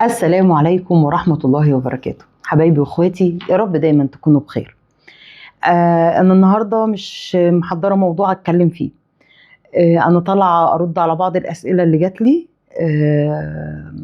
السلام عليكم ورحمة الله وبركاته. حبايبي واخواتي، يا رب دايما تكونوا بخير. أنا النهاردة مش محضرة موضوع أتكلم فيه. أنا طالعة أرد على بعض الأسئلة اللي جات لي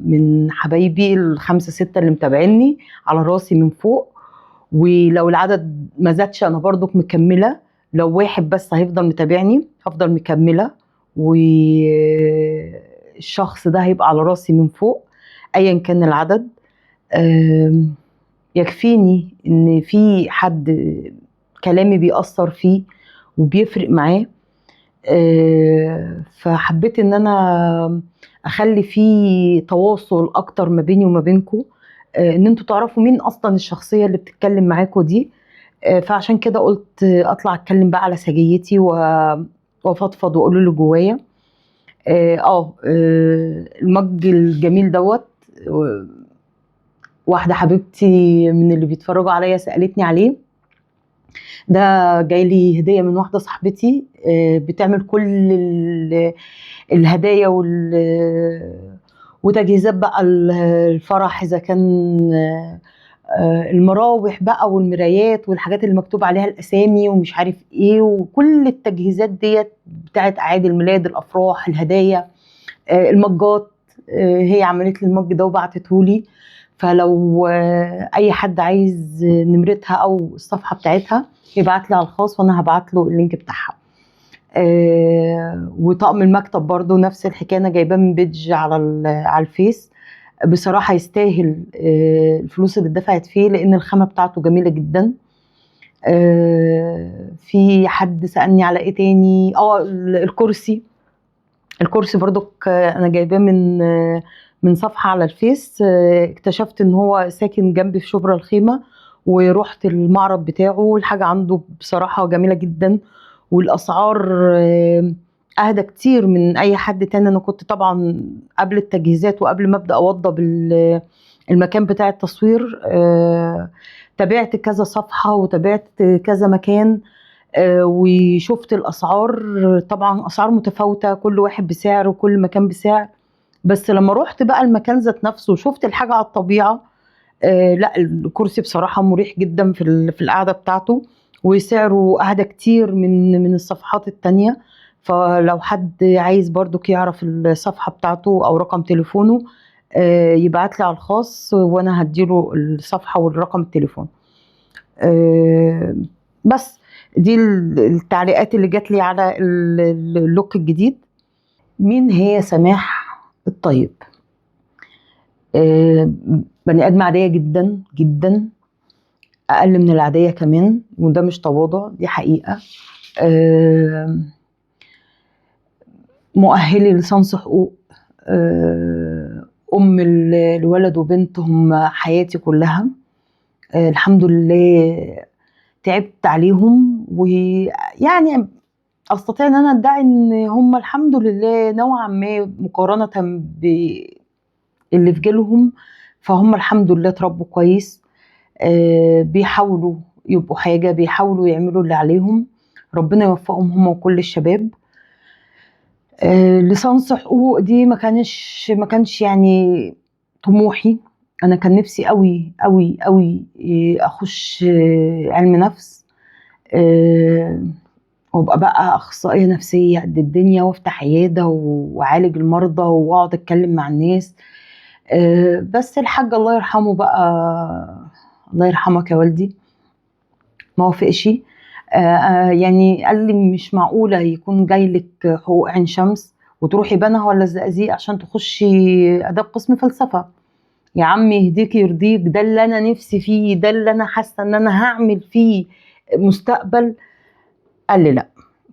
من حبايبي الخمسة ستة اللي متابعيني على راسي من فوق. ولو العدد ما زادش أنا برضو مكملة. لو واحد بس هيفضل متابعني هفضل مكملة، والشخص ده هيبقى على راسي من فوق ايا كان العدد. يكفيني ان في حد كلامي بيأثر فيه وبيفرق معاه. فحبيت ان انا اخلي فيه تواصل اكتر ما بيني وما بينكم، ان انتوا تعرفوا مين اصلا الشخصية اللي بتتكلم معاكم دي. فعشان كده قلت اطلع اتكلم بقى على سجيتي وافضفض واقول اللي جوايا. المج الجميل دوت، واحدة حبيبتي من اللي بيتفرجوا عليا سألتني عليه. ده جاي لي هدية من واحدة صاحبتي بتعمل كل الهدايا وتجهيزات بقى الفرح، إذا كان المراوح بقى والمرايات والحاجات اللي مكتوب عليها الأسامي ومش عارف إيه، وكل التجهيزات ديت بتاعت أعياد الميلاد، الأفراح، الهدايا، المجات. هي عملت لي المج ده وبعتته لي. فلو اي حد عايز نمرتها او الصفحه بتاعتها يبعت لي على الخاص وانا هبعت له اللينك بتاعها. وطقم المكتب برضو نفس الحكايه، انا جايباه من بيدج على الفيس. بصراحه يستاهل الفلوس اللي اتدفعت فيه، لان الخامه بتاعته جميله جدا. في حد سالني على ايه تاني. الكرسي برضو انا جايباه من صفحة على الفيس. اكتشفت ان هو ساكن جنبي في شبرا الخيمة، ورحت المعرض بتاعه والحاجة عنده بصراحة جميلة جدا، والاسعار اهدى كتير من اي حد تاني. انا كنت طبعا قبل التجهيزات وقبل ما ابدا اوضب المكان بتاع التصوير تابعت كذا صفحة وتابعت كذا مكان، وشفت الاسعار. طبعا اسعار متفاوته، كل واحد بسعر وكل مكان بسعر. بس لما روحت بقى المكان ذات نفسه وشفت الحاجه على الطبيعه، لا الكرسي بصراحه مريح جدا في القعده بتاعته، وسعره اهدى كتير من الصفحات التانية. فلو حد عايز برضو يعرف الصفحة بتاعته او رقم تليفونه يبعت لي على الخاص وانا هديله الصفحة والرقم التليفون. بس دي التعليقات اللي جات لي على اللوك الجديد. مين هي سماح الطيب؟ بني ادم عاديه جدا جدا، اقل من العاديه كمان، وده مش تواضع، دي حقيقه. مؤهلي لصنص حقوق، ام الولد وبنت هم حياتي كلها. الحمد لله تعبت عليهم، ويعني استطيع ان انا ادعي ان هم الحمد لله نوعا ما مقارنه باللي في جيلهم، فهم الحمد لله اتربوا كويس. بيحاولوا يبقوا حاجه، بيحاولوا يعملوا اللي عليهم. ربنا يوفقهم هم وكل الشباب. لصنص حقوق دي ما كانش يعني طموحي. انا كان نفسي قوي قوي قوي اخش علم نفس، وابقى بقى اخصائيه نفسيه قد الدنيا، وافتح عياده واعالج المرضى واقعد اتكلم مع الناس. بس الحاج الله يرحمه بقى، الله يرحمك يا والدي، ما وافقش. يعني قال لي مش معقوله يكون جاي لك حقوق عين شمس وتروحي بنها ولا الزقازيق عشان تخشي اداب قسم فلسفه. يا عمي يهديك يرضيك، ده اللي انا نفسي فيه، ده اللي انا حاسه ان انا هعمل فيه مستقبل. قال لي لا.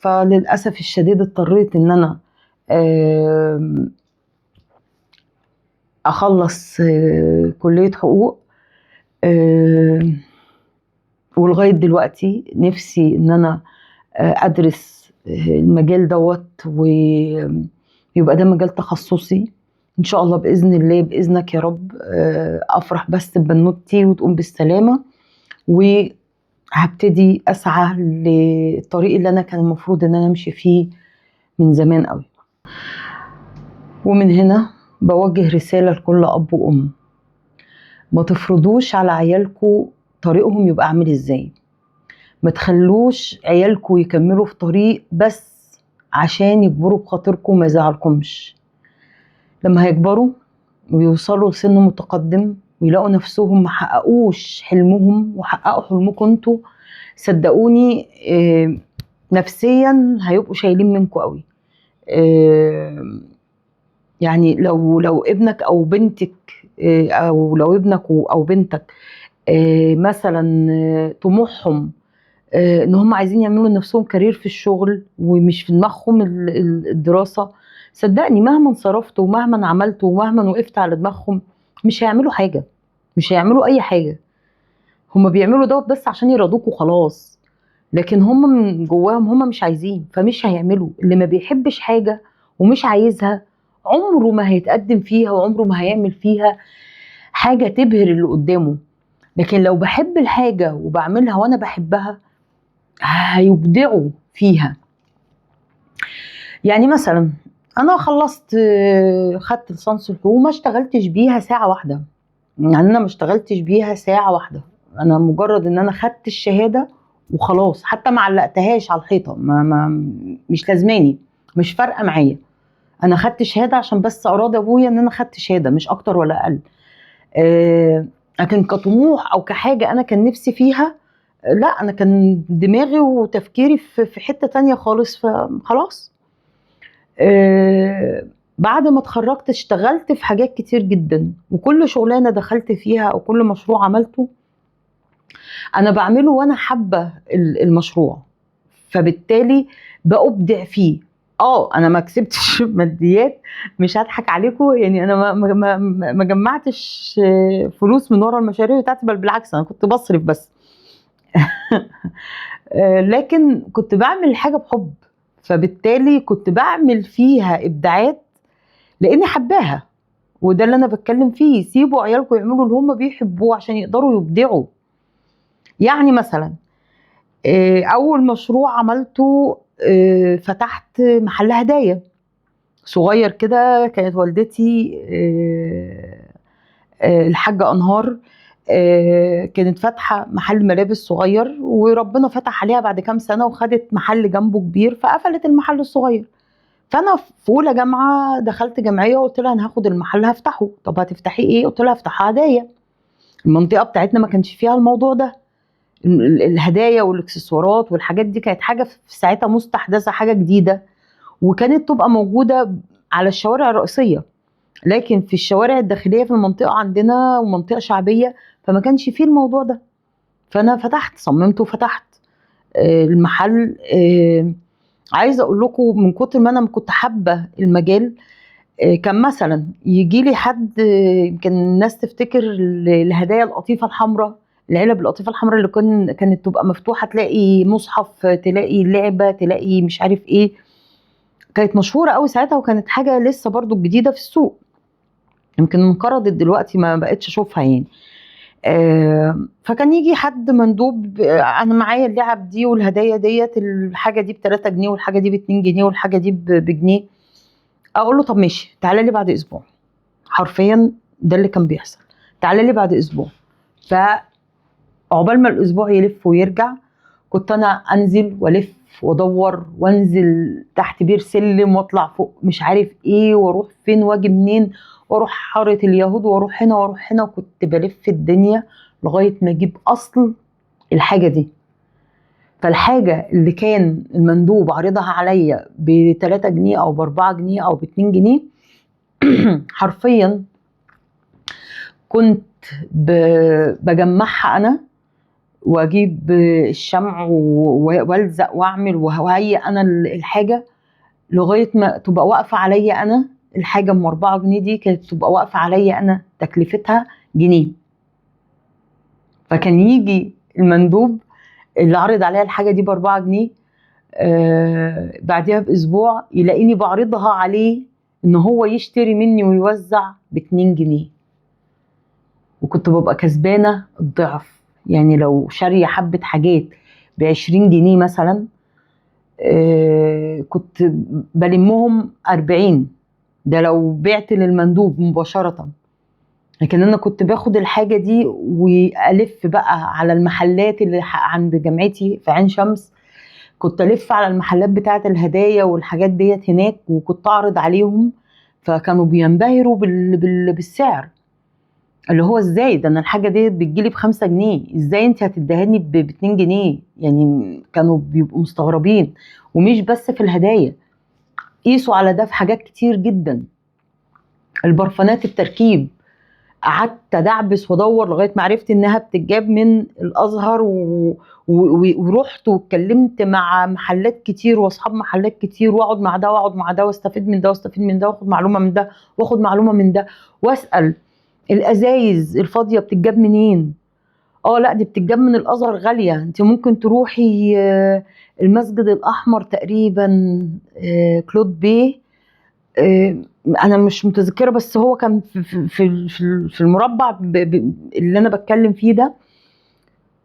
فللأسف الشديد اضطريت ان انا اخلص كلية حقوق. ولغاية دلوقتي نفسي ان انا ادرس المجال دوت ويبقى ده مجال تخصصي ان شاء الله باذن الله، باذنك يا رب. افرح بس ببنوتي وتقوم بالسلامة، وهبتدي اسعى للطريق اللي انا كان المفروض ان انا امشي فيه من زمان قوي. ومن هنا بوجه رسالة لكل اب وام: ما تفرضوش على عيالكم طريقهم يبقى عامل ازاي. ما تخلوش عيالكم يكملوا في طريق بس عشان يكبروا بخاطركم وما يزعلكمش. لما هيكبروا ويوصلوا لسن متقدم ويلاقوا نفسهم محققوش حلمهم وحققوا حلمكم انتوا، صدقوني نفسيا هيبقوا شايلين منكم قوي. يعني لو ابنك او بنتك او لو ابنك او بنتك مثلا طموحهم ان هم عايزين يعملوا لنفسهم كارير في الشغل ومش في دماغهم الدراسة، صدقني مهما صرفت ومهما عملت ومهما وقفت على دماغهم مش هيعملوا حاجة، مش هيعملوا اي حاجة. هم بيعملوا دوت بس عشان يرضوك وخلاص، لكن هم من جواهم هم مش عايزين، فمش هيعملوا. اللي ما بيحبش حاجة ومش عايزها عمره ما هيتقدم فيها وعمره ما هيعمل فيها حاجة تبهر اللي قدامه. لكن لو بحب الحاجة وبعملها وانا بحبها هيبدعوا فيها. يعني مثلا انا خلصت خدت ليسانس الحقوق وما اشتغلتش بيها ساعة واحدة. يعني انا ما اشتغلتش بيها ساعة واحدة، انا مجرد ان انا خدت الشهادة وخلاص، حتى ما علقتهاش على الحيطة، مش لازماني، مش فارقة معايا. انا خدت شهادة عشان بس اراضي ابويا ان انا خدت شهادة، مش اكتر ولا اقل. لكن كطموح او كحاجة انا كان نفسي فيها، لا، انا كان دماغي وتفكيري في حتة تانية خالص، فخلاص. بعد ما اتخرجت اشتغلت في حاجات كتير جدا، وكل شغلانة دخلت فيها او كل مشروع عملته انا بعمله وانا حابة المشروع، فبالتالي بأبدع فيه. انا ما كسبتش ماديات، مش هضحك عليكم، يعني انا ما جمعتش فلوس من ورا المشاريع بتاعتي، بل بالعكس انا كنت بصرف بس. لكن كنت بعمل حاجة بحب، فبالتالي كنت بعمل فيها ابداعات لاني حباها. وده اللي انا بتكلم فيه، سيبوا عيالكم يعملوا اللي هم بيحبوه عشان يقدروا يبدعوا. يعني مثلا اول مشروع عملته فتحت محل هدايا صغير كده. كانت والدتي الحاجة أنهار كانت فاتحة محل ملابس صغير، وربنا فتح عليها بعد كام سنة وخدت محل جنبه كبير فقفلت المحل الصغير. فأنا في أولى جامعة دخلت جمعية وقلت لها أنا هاخد المحل هفتحه. طب هتفتحي إيه؟ قلت لها هفتحها هدايا. المنطقة بتاعتنا ما كانش فيها الموضوع ده، الهدايا والاكسسوارات والحاجات دي كانت حاجة في ساعتها مستحدثة، حاجة جديدة، وكانت تبقى موجودة على الشوارع الرئيسية، لكن في الشوارع الداخلية في المنطقة عندنا ومنطقة شعبية فما كانش فيه الموضوع ده. فأنا فتحت، صممت وفتحت المحل. عايزة أقول لكم من كتر ما أنا كنت حابة المجال، كان مثلا يجي لي حد، يمكن الناس تفتكر الهدايا القطيفة الحمراء، العلب القطيفة الحمراء اللي كانت تبقى مفتوحة، تلاقي مصحف، تلاقي لعبة، تلاقي مش عارف ايه. كانت مشهورة قوي ساعتها وكانت حاجة لسه برضو جديدة في السوق، يمكن انقرضت دلوقتي ما بقتش اشوفها يعني. فكان يجي حد مندوب، انا معايا اللعب دي والهدايا ديت، الحاجة دي ب3 جنيه والحاجة دي ب2 جنيه والحاجة دي بجنيه. اقول له طب ماشي، تعالى لي بعد اسبوع. حرفيا ده اللي كان بيحصل، تعالى لي بعد اسبوع. فعقبال ما الاسبوع يلف ويرجع كنت انا انزل والف وادور وانزل تحت بير سلم واطلع فوق مش عارف ايه واروح فين واجي منين واروح حاره اليهود واروح هنا واروح هنا، وكنت بلف الدنيا لغايه ما اجيب اصل الحاجه دي. فالحاجه اللي كان المندوب عارضها عليا ب3 جنيه او ب4 جنيه او ب2 جنيه حرفيا كنت بجمعها انا واجيب الشمع والزق واعمل وهيئ انا الحاجه لغايه ما تبقى واقفه عليا انا. الحاجه ام 4 جنيه دي كانت تبقى واقفه عليا انا تكلفتها جنيه. فكان يجي المندوب اللي عرض عليا الحاجه دي ب4 جنيه، بعدها باسبوع يلاقيني بعرضها عليه ان هو يشتري مني ويوزع ب2 جنيه، وكنت ببقى كسبانه الضعف. يعني لو شاريه حبه حاجات ب20 جنيه مثلا، كنت بلمهم 40. ده لو بعت للمندوب مباشرة. لكن انا كنت باخد الحاجه دي والف بقى على المحلات اللي عند جامعتي في عين شمس. كنت الف على المحلات بتاعه الهدايا والحاجات ديت هناك، وكنت اعرض عليهم، فكانوا بينبهروا بالسعر. اللي هو ازاي ده، انا الحاجه دي بتجيلي ب5 جنيه، ازاي انت هتدهني ب2 جنيه؟ يعني كانوا بيبقوا مستغربين. ومش بس في الهدايا، قيسوا على ده في حاجات كتير جدا. البرفانات التركيب، قعدت ادعبس وادور لغايه ما عرفت انها بتتجاب من الازهر ورحت واتكلمت مع محلات كتير واصحاب محلات كتير، واقعد مع ده واقعد مع ده واستفيد من ده واستفيد من ده، واخد معلومه من ده واخد معلومه من ده، واسال الازايز الفاضيه بتتجاب منين؟ لا دي بتتجاب من الازهر غاليه، انت ممكن تروحي المسجد الاحمر تقريبا، كلود بيه، انا مش متذكره، بس هو كان في المربع اللي انا بتكلم فيه ده.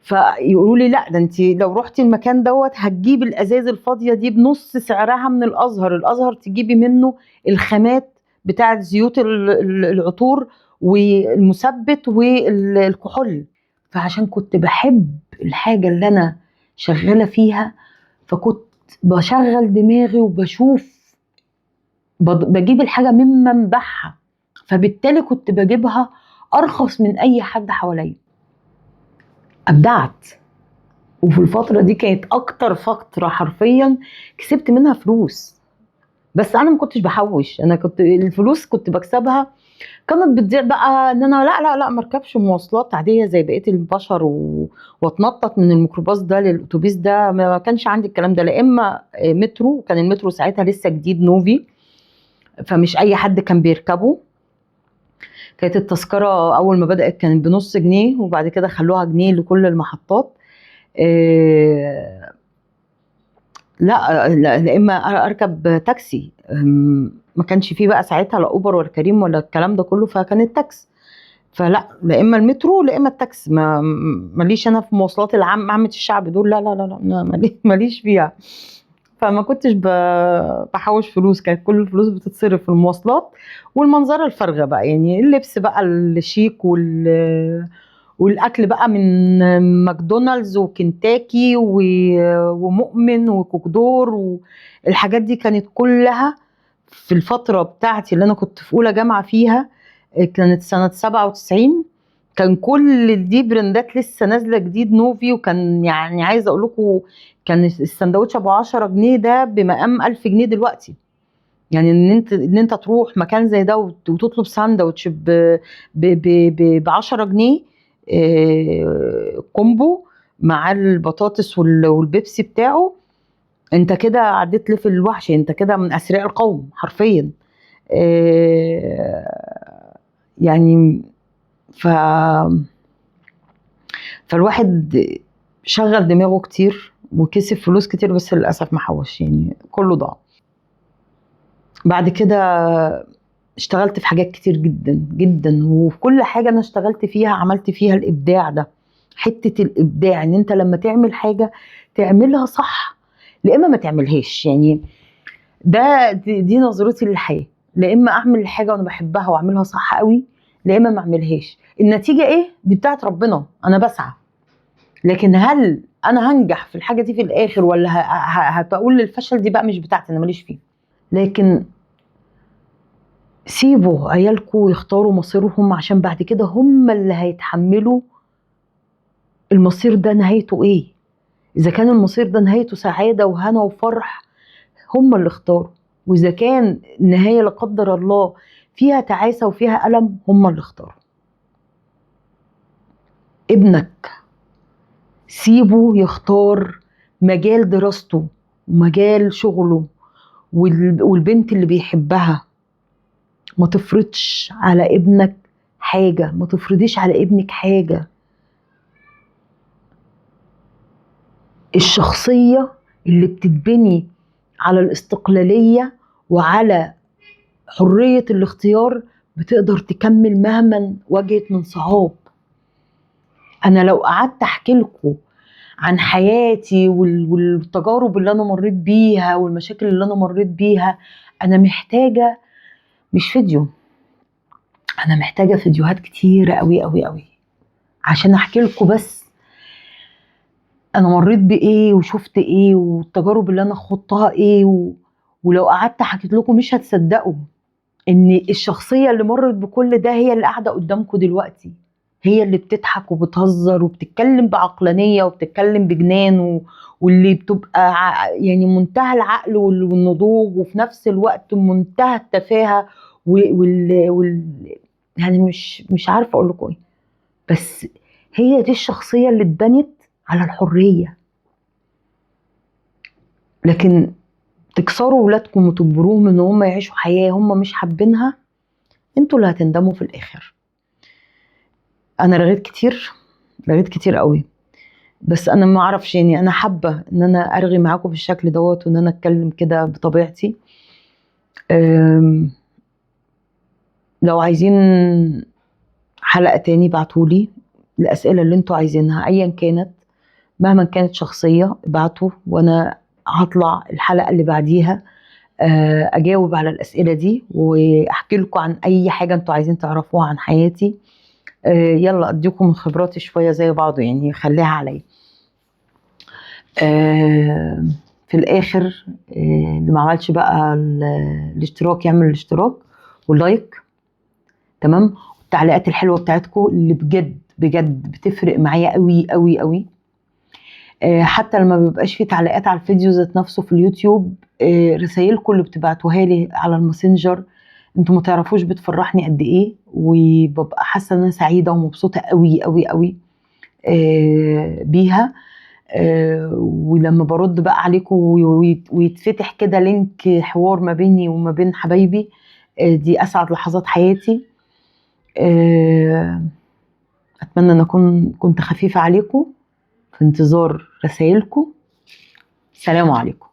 فيقولوا لي لا ده انت لو رحتي المكان دوت هتجيبي الازاز الفاضيه دي بنص سعرها من الازهر تجيبي منه الخامات بتاعه زيوت العطور والمثبت والكحول. فعشان كنت بحب الحاجه اللي انا شغاله فيها، فكنت بشغل دماغي وبشوف بجيب الحاجه من منبعها، فبالتالي كنت بجيبها ارخص من اي حد حواليا. ابدعت. وفي الفتره دي كانت اكتر فتره حرفيا كسبت منها فلوس. بس انا ما كنتش بحوش، انا كنت الفلوس كنت بكسبها كانت بتضيع بقى ان انا لا ما اركبش مواصلات عاديه زي بقيه البشر واتنطط من الميكروباص ده للاتوبيس ده. ما كانش عندي الكلام ده. لا اما مترو، كان المترو ساعتها لسه جديد نوفي، فمش اي حد كان بيركبه. كانت التذكرة أول ما بدأت كانت بنص جنيه، وبعد كده خلوها جنيه لكل المحطات. لا إما أركب تاكسي. ما كانش فيه بقى ساعتها لا أوبر ولا كريم ولا الكلام ده كله، فكان التاكس. فلا، لا إما المترو لا إما التاكس. ماليش أنا في مواصلات عامة الشعب دول، لا لا لا لا، ماليش فيها. فما كنتش بحوش فلوس، كانت كل الفلوس بتتصرف في المواصلات والمنظره الفارغه بقى، يعني اللبس بقى الشيك والاكل بقى من ماكدونالدز وكنتاكي ومؤمن وكوكدور، والحاجات دي كانت كلها في الفتره بتاعتي اللي انا كنت في اولى جامعه فيها. كانت سنه 97. كان كل دي براندات لسه نازله جديد نوفي، وكان يعني عايزه اقول لكم كان السندوتش ابو 10 جنيه ده بمقام 1000 جنيه دلوقتي. يعني ان انت تروح مكان زي ده وتطلب ساندوتش ب 10 جنيه، كومبو مع البطاطس والبيبسي بتاعه، انت كده عديت ليفل الوحش، انت كده من اثرياء القوم حرفيا. يعني ف فالواحد شغل دماغه كتير وكسب فلوس كتير، بس للأسف ما حوش، يعني كله ضاع. بعد كده اشتغلت في حاجات كتير جدا جدا، وفي كل حاجة أنا اشتغلت فيها عملت فيها الإبداع ده. حتة الإبداع إن أنت لما تعمل حاجة تعملها صح، لا إما ما تعملهاش. يعني دي نظرتي للحياة، لا إما أعمل الحاجة وأنا بحبها وأعملها صح قوي، لا إما ما أعملهاش. النتيجة إيه دي بتاعت ربنا، أنا بسعى. لكن هل انا هنجح في الحاجه دي في الاخر ولا هتقول للفشل، دي بقى مش بتاعتي، انا ماليش فيه. لكن سيبوا عيالكم يختاروا مصيرهم، عشان بعد كده هم اللي هيتحملوا المصير ده نهايته ايه. اذا كان المصير ده نهايته سعاده وهنا وفرح، هم اللي اختاروا. واذا كان النهايه لا قدر الله فيها تعاسه وفيها الم، هم اللي اختاروا. ابنك سيبه يختار مجال دراسته ومجال شغله والبنت اللي بيحبها. ما تفرضش على ابنك حاجة، ما تفرضيش على ابنك حاجة. الشخصية اللي بتتبني على الاستقلالية وعلى حرية الاختيار بتقدر تكمل مهما واجهت من صعاب. أنا لو قعدت أحكي لكم عن حياتي والتجارب اللي أنا مريت بيها والمشاكل اللي أنا مريت بيها، أنا محتاجة مش فيديو، انا محتاجه فيديوهات كتيره قوي قوي قوي عشان احكي لكم بس انا مريت بايه وشفت ايه والتجارب اللي انا خضتها ايه ولو قعدت حكيت لكم مش هتصدقوا ان الشخصيه اللي مرت بكل ده هي اللي قاعده قدامكم دلوقتي، هي اللي بتضحك وبتهزر وبتتكلم بعقلانيه وبتتكلم بجنان واللي بتبقى يعني منتهى العقل والنضوج وفي نفس الوقت منتهى التفاهه يعني مش عارفه اقول لكم ايه، بس هي دي الشخصيه اللي اتبنت على الحريه. لكن تكسروا ولادكم وتجبروهم ان هم يعيشوا حياه هم مش حابينها، انتوا اللي هتندموا في الاخر. انا رغيت كتير، رغيت كتير قوي، بس انا ما اعرفش يعني انا حابه ان انا ارغي معاكم بالشكل دوت وان انا اتكلم كده بطبيعتي. لو عايزين حلقه تاني بعتولي الاسئله اللي انتوا عايزينها ايا كانت، مهما كانت شخصيه ابعتوا وانا هطلع الحلقه اللي بعديها اجاوب على الاسئله دي واحكي لكم عن اي حاجه انتوا عايزين تعرفوها عن حياتي. يلا اديكم من خبراتي شويه زي بعض يعني خليها عليا. في الاخر اللي ما عملش بقى الاشتراك يعمل الاشتراك واللايك، تمام، والتعليقات الحلوه بتاعتكم اللي بجد بجد بتفرق معايا قوي قوي قوي. حتى لما بيبقاش في تعليقات على الفيديو ذات نفسه في اليوتيوب، رسايلكم اللي بتبعتوها لي على الماسنجر انتوا ما تعرفوش بتفرحني قد ايه، وببقى حاسه ان انا سعيده ومبسوطه قوي قوي قوي بيها. ولما برد بقى عليكم ويتفتح كده لينك حوار ما بيني وما بين حبايبي، دي اسعد لحظات حياتي. اتمنى ان اكون كنت خفيفه عليكم، في انتظار رسائلكم. سلام عليكم.